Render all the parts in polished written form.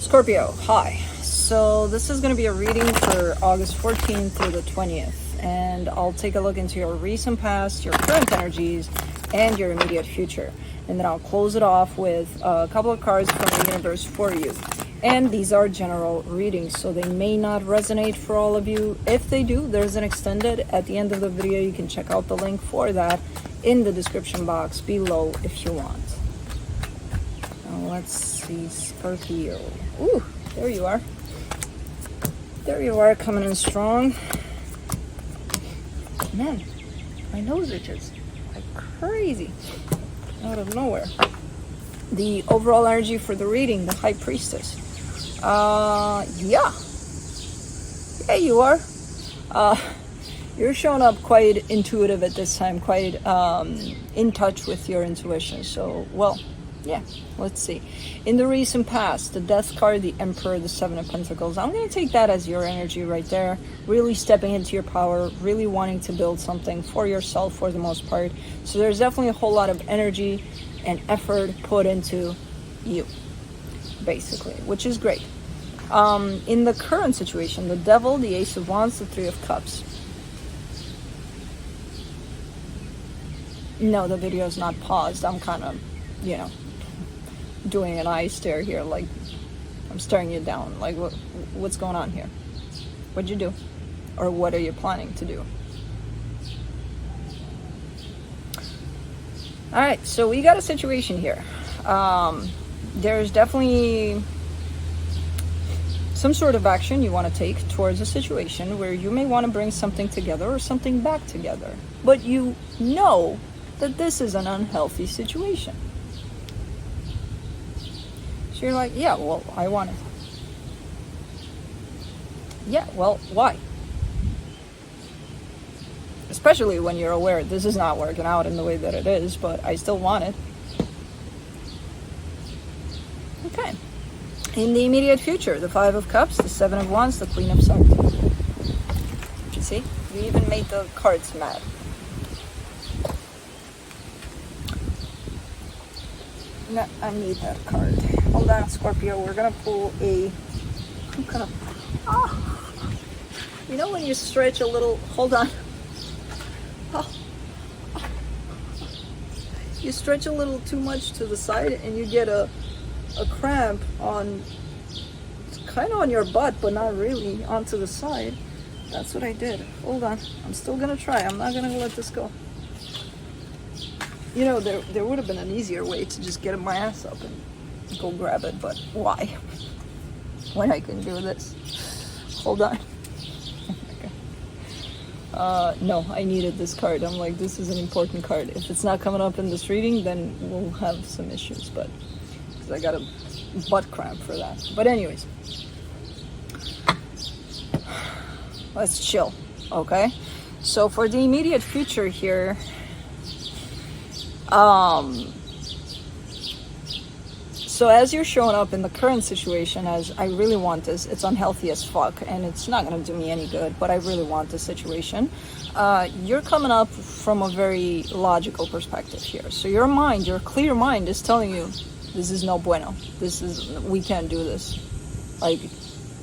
Scorpio, hi. So this is going to be a reading for August 14th through the 20th. And I'll take a look into your recent past, your current energies, and your immediate future. And then I'll close it off with a couple of cards from the universe for you. And these are general readings, so they may not resonate for all of you. If they do, there's an extended at the end of the video. You can check out the link for that in the description box below if you want. Now let's see, Scorpio. Ooh, there you are. There you are, coming in strong. Man, my nose itches like crazy out of nowhere. The overall energy for the reading, the High Priestess. Yeah, you are. You're showing up quite intuitive at this time, quite in touch with your intuition. So, well, yeah, let's see. In the recent past, the Death card, the Emperor, the Seven of Pentacles. I'm going to take that as your energy right there. Really stepping into your power, really wanting to build something for yourself for the most part. So there's definitely a whole lot of energy and effort put into you, basically, which is great. In the current situation, the Devil, the Ace of Wands, the Three of Cups. No, the video is not paused. I'm kind of, doing an eye stare here, like I'm staring you down. Like, what's going on here? What'd you do? Or what are you planning to do? All right, so we got a situation here. There's definitely some sort of action you want to take towards a situation where you may want to bring something together or something back together. But you know that this is an unhealthy situation. So you're like, yeah, well, I want it. Yeah, well, why? Especially when you're aware this is not working out in the way that it is, but I still want it. Okay. In the immediate future, the Five of Cups, the Seven of Wands, the Queen of Swords. You see? You even made the cards mad. No, I need that card. Hold on, Scorpio. We're gonna pull a... You know when you stretch a little... Hold on. You stretch a little too much to the side and you get a cramp on, kind of on your butt, but not really, onto the side. That's what I did. Hold on. I'm still gonna try. I'm not gonna let this go. You know, there would have been an easier way to just get my ass up and go grab it, but why? When I can do this. Hold on. No, I needed this card. I'm like, this is an important card. If it's not coming up in this reading, then we'll have some issues, but because I got a butt cramp for that. But anyways, let's chill, okay? So for the immediate future here, so as you're showing up in the current situation as I really want this, it's unhealthy as fuck and it's not going to do me any good, but I really want this situation. You're coming up from a very logical perspective here. So your mind, your clear mind is telling you, this is no bueno. We can't do this. Like,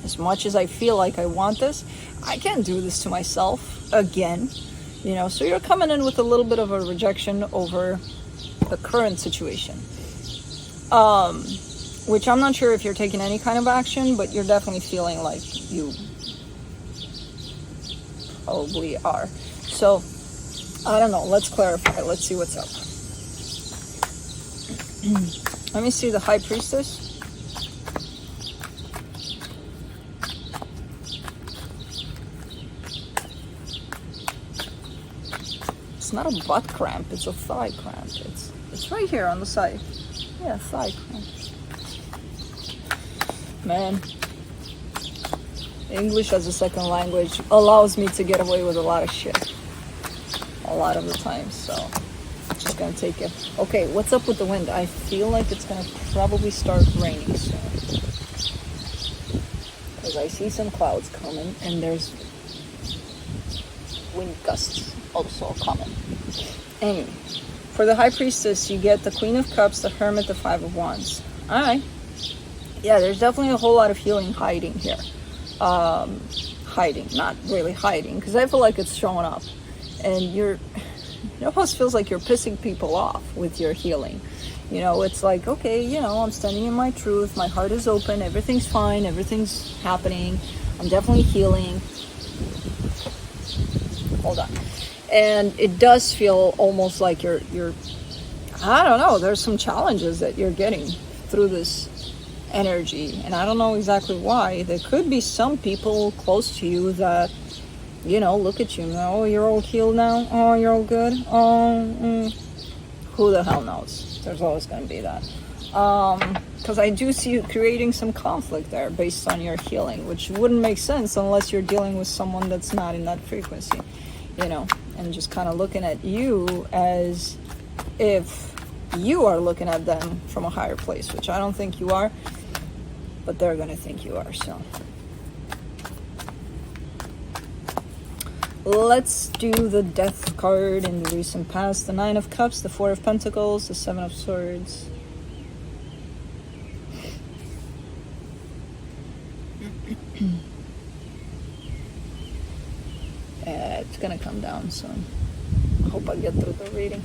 as much as I feel like I want this, I can't do this to myself again. So you're coming in with a little bit of a rejection over the current situation. Which I'm not sure if you're taking any kind of action, but you're definitely feeling like you probably are. So, I don't know. Let's clarify. Let's see what's up. Let me see the High Priestess. It's not a butt cramp. It's a thigh cramp. It's right here on the side. Yeah, thigh cramp. Man, English as a second language allows me to get away with a lot of shit. A lot of the time, so I'm just gonna take it. Okay, what's up with the wind? I feel like it's gonna probably start raining soon. Because I see some clouds coming and there's wind gusts also coming. Anyway. For the High Priestess, you get the Queen of Cups, the Hermit, the Five of Wands. Alright. Yeah, there's definitely a whole lot of healing hiding here. Hiding, not really hiding, because I feel like it's showing up. And it almost feels like you're pissing people off with your healing. You know, it's like, okay, you know, I'm standing in my truth, my heart is open, everything's fine, everything's happening, I'm definitely healing. Hold on. And it does feel almost like you're I don't know, there's some challenges that you're getting through this energy, and I don't know exactly why. There could be some people close to you that, you know, look at you, oh, you're all healed now, oh, you're all good, oh, who the hell knows? There's always going to be that. Because I do see you creating some conflict there based on your healing, which wouldn't make sense unless you're dealing with someone that's not in that frequency, you know, and just kind of looking at you as if you are looking at them from a higher place, which I don't think you are, but they're going to think you are. So let's do the Death card in the recent past, the Nine of Cups, the Four of Pentacles, the Seven of Swords. Yeah, it's gonna come down soon. I hope I get through the reading.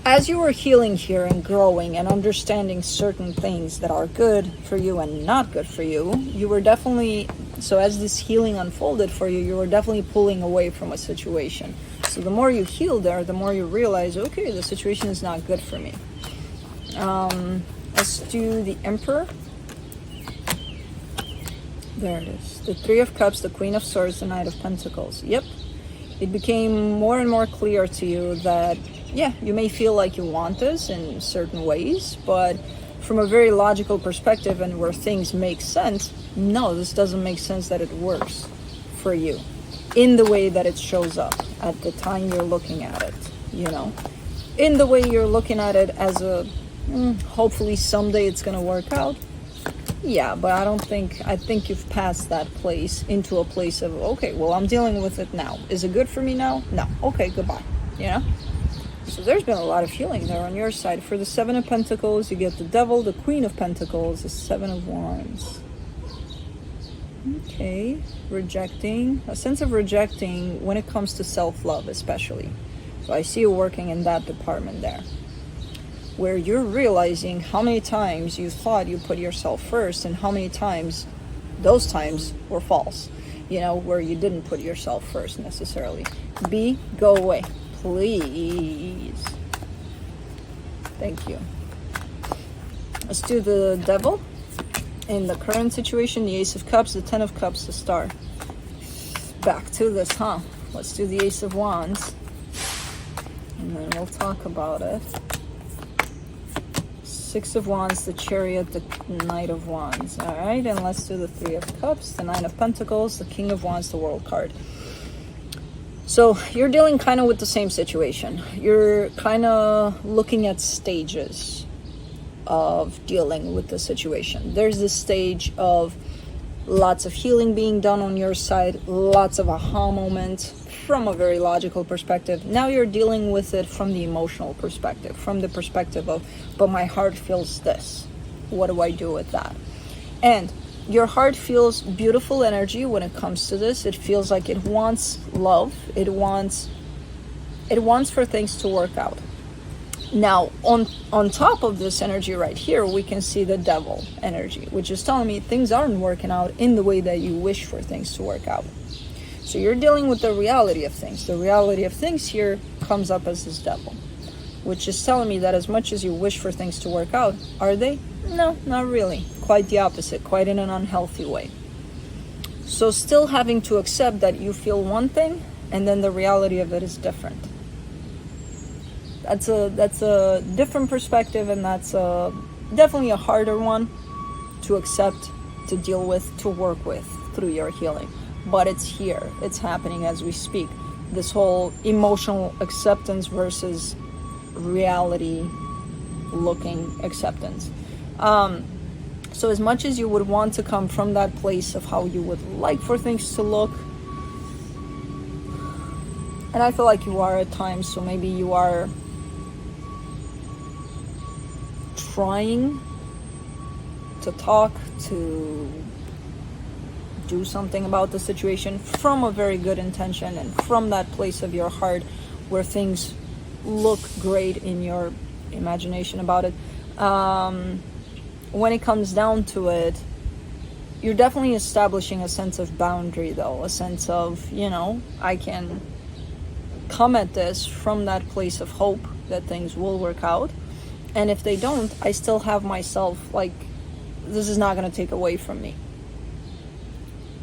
As you were healing here and growing and understanding certain things that are good for you and not good for you, you were definitely, so as this healing unfolded for you, you were definitely pulling away from a situation. So the more you heal there, the more you realize, okay, the situation is not good for me. Let's do the Emperor. There it is. The Three of Cups, the Queen of Swords, the Knight of Pentacles. Yep. It became more and more clear to you that, yeah, you may feel like you want this in certain ways, but from a very logical perspective and where things make sense, no, this doesn't make sense that it works for you in the way that it shows up at the time you're looking at it, you know, in the way you're looking at it as a, hopefully someday it's going to work out. Yeah, but I think you've passed that place into a place of, okay, well, I'm dealing with it now. Is it good for me now? No. Okay, goodbye, you know? So there's been a lot of healing there on your side. For the Seven of Pentacles, you get the Devil, the Queen of Pentacles, the Seven of Wands. Okay, rejecting, a sense of rejecting when it comes to self-love especially. So I see you working in that department there, where you're realizing how many times you thought you put yourself first and how many times those times were false, you know, where you didn't put yourself first necessarily. Go away, please. Thank you. Let's do the Devil. In the current situation, the Ace of Cups, the Ten of Cups, the Star. Back to this, huh? Let's do the Ace of Wands, and then we'll talk about it. Six of Wands, the Chariot, the Knight of Wands. All right, and let's do the Three of Cups, the Nine of Pentacles, the King of Wands, the World card. So you're dealing kind of with the same situation. You're kind of looking at stages of dealing with the situation. There's this stage of lots of healing being done on your side, lots of aha moments from a very logical perspective. Now you're dealing with it from the emotional perspective, from the perspective of, but my heart feels this. What do I do with that? And your heart feels beautiful energy when it comes to this. It feels like it wants love. It wants for things to work out. Now, on top of this energy right here, we can see the Devil energy, which is telling me things aren't working out in the way that you wish for things to work out. So you're dealing with the reality of things. The reality of things here comes up as this Devil, which is telling me that as much as you wish for things to work out, are they? No, not really. Quite the opposite, quite in an unhealthy way. So still having to accept that you feel one thing and then the reality of it is different. That's a different perspective, and that's definitely a harder one to accept, to deal with, to work with through your healing. But it's here. It's happening as we speak. This whole emotional acceptance versus reality-looking acceptance. So as much as you would want to come from that place of how you would like for things to look, And I feel like you are at times, so maybe you are trying to talk, to do something about the situation from a very good intention and from that place of your heart where things look great in your imagination about it. When it comes down to it, you're definitely establishing a sense of boundary, though, a sense of, I can come at this from that place of hope that things will work out. And if they don't, I still have myself, like, this is not going to take away from me,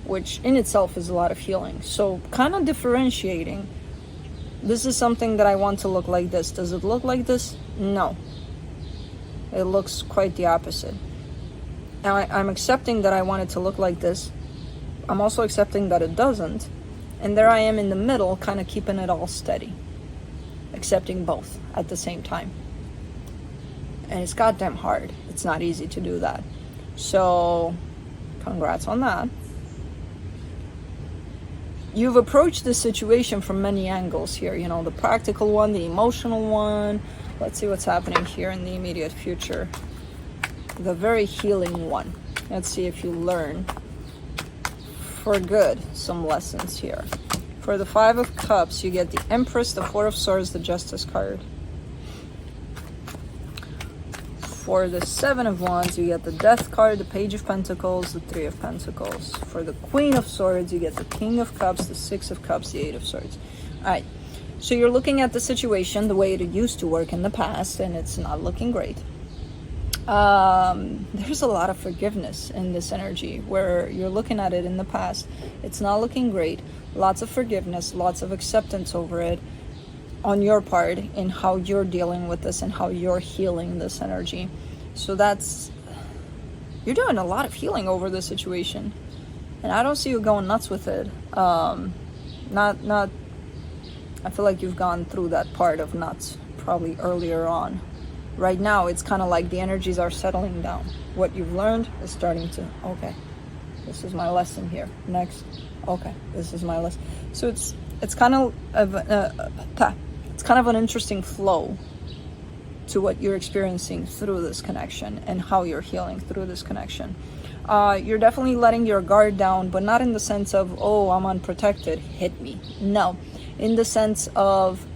which in itself is a lot of healing. So kind of differentiating, this is something that I want to look like this. Does it look like this? No. It looks quite the opposite. Now I'm accepting that I want it to look like this. I'm also accepting that it doesn't. And there I am in the middle, kind of keeping it all steady. Accepting both at the same time. And it's goddamn hard. It's not easy to do that. So, congrats on that. You've approached the situation from many angles here. The practical one, the emotional one. Let's see what's happening here in the immediate future. The very healing one. Let's see if you learn for good some lessons here. For the Five of Cups, you get the Empress, the Four of Swords, the Justice card. For the Seven of Wands, you get the Death card, the Page of Pentacles, the Three of Pentacles. For the Queen of Swords, you get the King of Cups, the Six of Cups, the Eight of Swords. Alright, so you're looking at the situation the way it used to work in the past, and it's not looking great. There's a lot of forgiveness in this energy, where you're looking at it in the past. It's not looking great. Lots of forgiveness, lots of acceptance over it on your part in how you're dealing with this and how you're healing this energy. So you're doing a lot of healing over this situation, and I don't see you going nuts with it. I feel like you've gone through that part of nuts probably earlier on. Right now it's kind of like the energies are settling down. What you've learned is starting to, okay, this is my lesson here. Next, okay, this is my lesson. So it's kind of an interesting flow to what you're experiencing through this connection and how you're healing through this connection. You're definitely letting your guard down, but not in the sense of, oh, I'm unprotected, hit me. No, in the sense of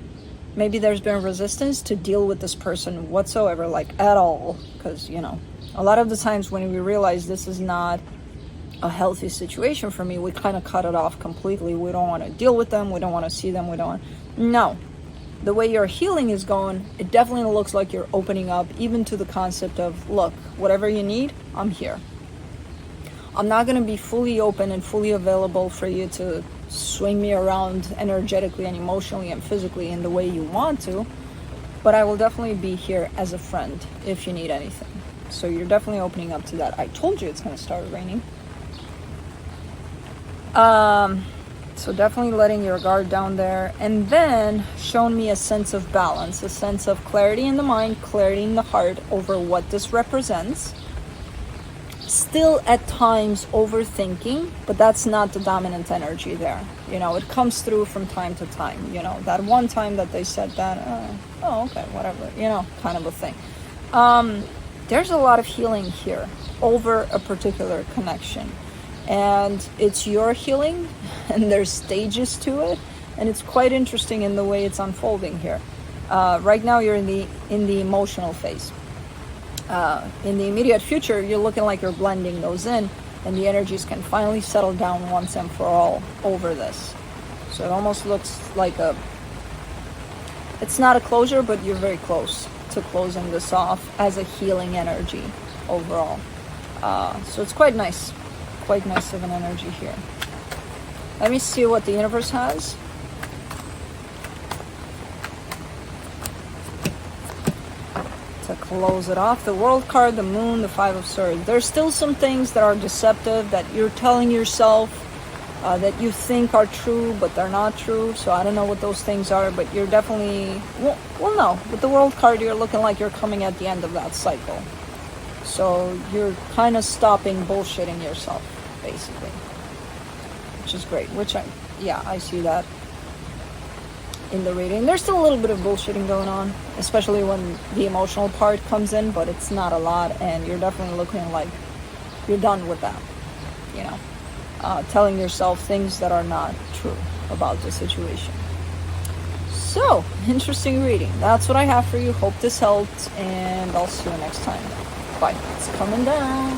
maybe there's been resistance to deal with this person whatsoever, like at all. Because, a lot of the times when we realize this is not a healthy situation for me, we kind of cut it off completely. We don't want to deal with them. We don't want to see them. No. The way your healing is going, it definitely looks like you're opening up even to the concept of, look, whatever you need, I'm here. I'm not going to be fully open and fully available for you to swing me around energetically and emotionally and physically in the way you want to, but I will definitely be here as a friend if you need anything. So you're definitely opening up to that. I told you it's going to start raining. So definitely letting your guard down there, and then showing me a sense of balance, a sense of clarity in the mind, clarity in the heart over what this represents. Still at times overthinking, but that's not the dominant energy there. It comes through from time to time. That one time that they said that, oh, okay, whatever, kind of a thing. There's a lot of healing here over a particular connection. And it's your healing, and there's stages to it, and it's quite interesting in the way it's unfolding here. Right now you're in the emotional phase. In the immediate future, you're looking like you're blending those in, and the energies can finally settle down once and for all over this. So it almost looks like it's not a closure, but you're very close to closing this off as a healing energy overall. So it's quite nice of an energy here. Let me see what the universe has. To close it off, the World card, the Moon, the Five of Swords. There's still some things that are deceptive that you're telling yourself that you think are true, but they're not true. So I don't know what those things are, but you're definitely, well, no. With the World card, you're looking like you're coming at the end of that cycle. So you're kind of stopping bullshitting yourself, basically, which is great. I see that. in the reading. There's still a little bit of bullshitting going on, especially when the emotional part comes in, but it's not a lot, and you're definitely looking like you're done with that, you know, telling yourself things that are not true about the situation. So, interesting reading. That's what I have for you. Hope this helped, and I'll see you next time. Bye. It's coming down.